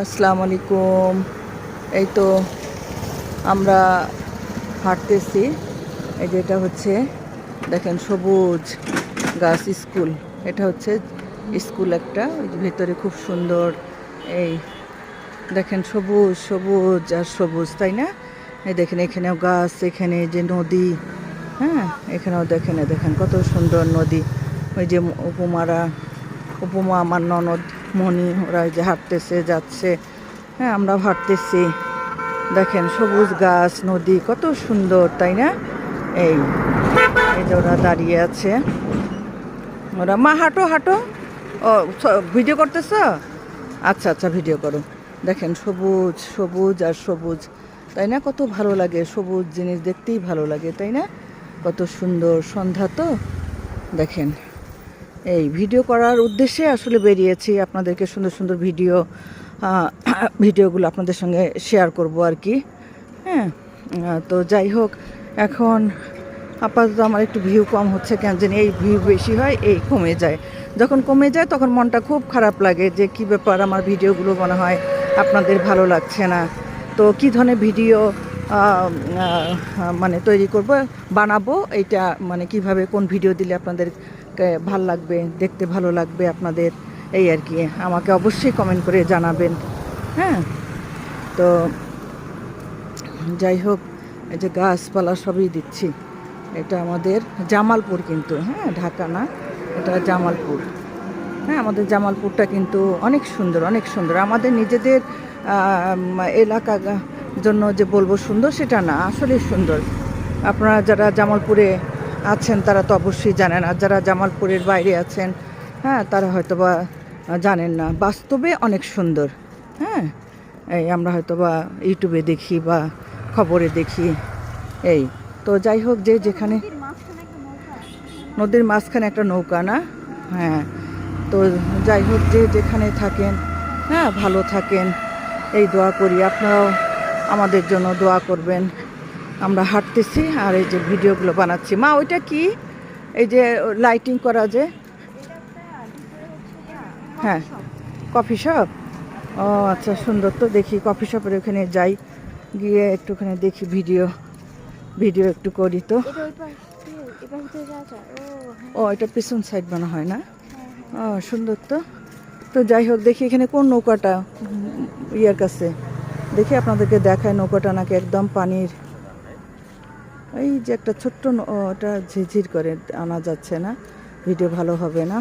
আসসালামু আলাইকুম। এই তো আমরা হাঁটতেছি। এই যে এটা হচ্ছে দেখেন সবুজ গাছ স্কুল। এটা হচ্ছে স্কুল একটা, ওই যে ভেতরে খুব সুন্দর। এই দেখেন সবুজ সবুজ আর সবুজ, তাই না? এই দেখেন এখানেও গাছ, এখানে যে নদী, হ্যাঁ এখানেও দেখেন, দেখেন কত সুন্দর নদী। ওই যে উপমা আমার ননদ মণি ওরা ওই যে হাঁটতেছে যাচ্ছে, হ্যাঁ আমরাও হাঁটতেছি। দেখেন সবুজ গাছ, নদী কত সুন্দর, তাই না? এই এই যে ওরা দাঁড়িয়ে আছে, ওরা মা হাঁটো হাঁটো। ও ভিডিও করতেছ? আচ্ছা আচ্ছা, ভিডিও করো। দেখেন সবুজ সবুজ আর সবুজ, তাই না? কত ভালো লাগে, সবুজ জিনিস দেখতেই ভালো লাগে, তাই না? কত সুন্দর সন্ধ্যা তো। দেখেন এই ভিডিও করার উদ্দেশ্যে আসলে বেরিয়েছি, আপনাদেরকে সুন্দর সুন্দর ভিডিওগুলো আপনাদের সঙ্গে শেয়ার করব আর কি। হ্যাঁ, তো যাই হোক, এখন আপাতত আমার একটু ভিউ কম হচ্ছে, কেন জানি এই ভিউ বেশি হয় এই কমে যায়। যখন কমে যায় তখন মনটা খুব খারাপ লাগে, যে কি ব্যাপার আমার ভিডিওগুলো মনে হয় আপনাদের ভালো লাগছে না। তো কী ধরনের ভিডিও মানে তৈরি করব, বানাবো, এইটা মানে কিভাবে কোন ভিডিও দিলে আপনাদের ভাল লাগবে, দেখতে ভালো লাগবে আপনাদের, এই আর কি। আমাকে অবশ্যই কমেন্ট করে জানাবেন। হ্যাঁ, তো যাই হোক, এই যে গাছপালা সবই দিচ্ছি। এটা আমাদের জামালপুর কিন্তু, হ্যাঁ ঢাকা না, এটা জামালপুর। হ্যাঁ, আমাদের জামালপুরটা কিন্তু অনেক সুন্দর, অনেক সুন্দর। আমাদের নিজেদের এলাকা জন্য যে বলবো সুন্দর সেটা না, আসলে সুন্দর। আপনারা যারা জামালপুরে আছেন তারা তো অবশ্যই জানেন, আর যারা জামালপুরের বাইরে আছেন, হ্যাঁ তারা হয়তো বা জানেন না। বাস্তবে অনেক সুন্দর। হ্যাঁ, এই আমরা হয়তো বা ইউটিউবে দেখি বা খবরে দেখি। এই তো যাই হোক, যে যেখানে নদীর মাঝখানে একটা নৌকা না, হ্যাঁ। তো যাই হোক, যে যেখানে থাকেন, হ্যাঁ ভালো থাকেন, এই দোয়া করি। আপনারাও আমাদের জন্য দোয়া করবেন। আমরা হাঁটতেছি আর এই যে ভিডিওগুলো বানাচ্ছি। মা ওইটা কি? এই যে লাইটিং করা যে, হ্যাঁ কফি শপ। ও আচ্ছা, সুন্দর তো। দেখি কফি শপের ওখানে যাই, গিয়ে একটুখানি দেখি, ভিডিও একটু করি তো। ও এটা পিছন সাইড বানা হয় না? ও সুন্দর তো। তো যাই হোক, দেখি এখানে কোন নৌকাটা ইয়ার কাছে, দেখি আপনাদেরকে দেখায়। নৌকাটা নাকি একদম পানির, এই যে একটা ছোট্ট ওটা ঝিরঝির করে, আনা যাচ্ছে না, ভিডিও ভালো হবে না।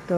তো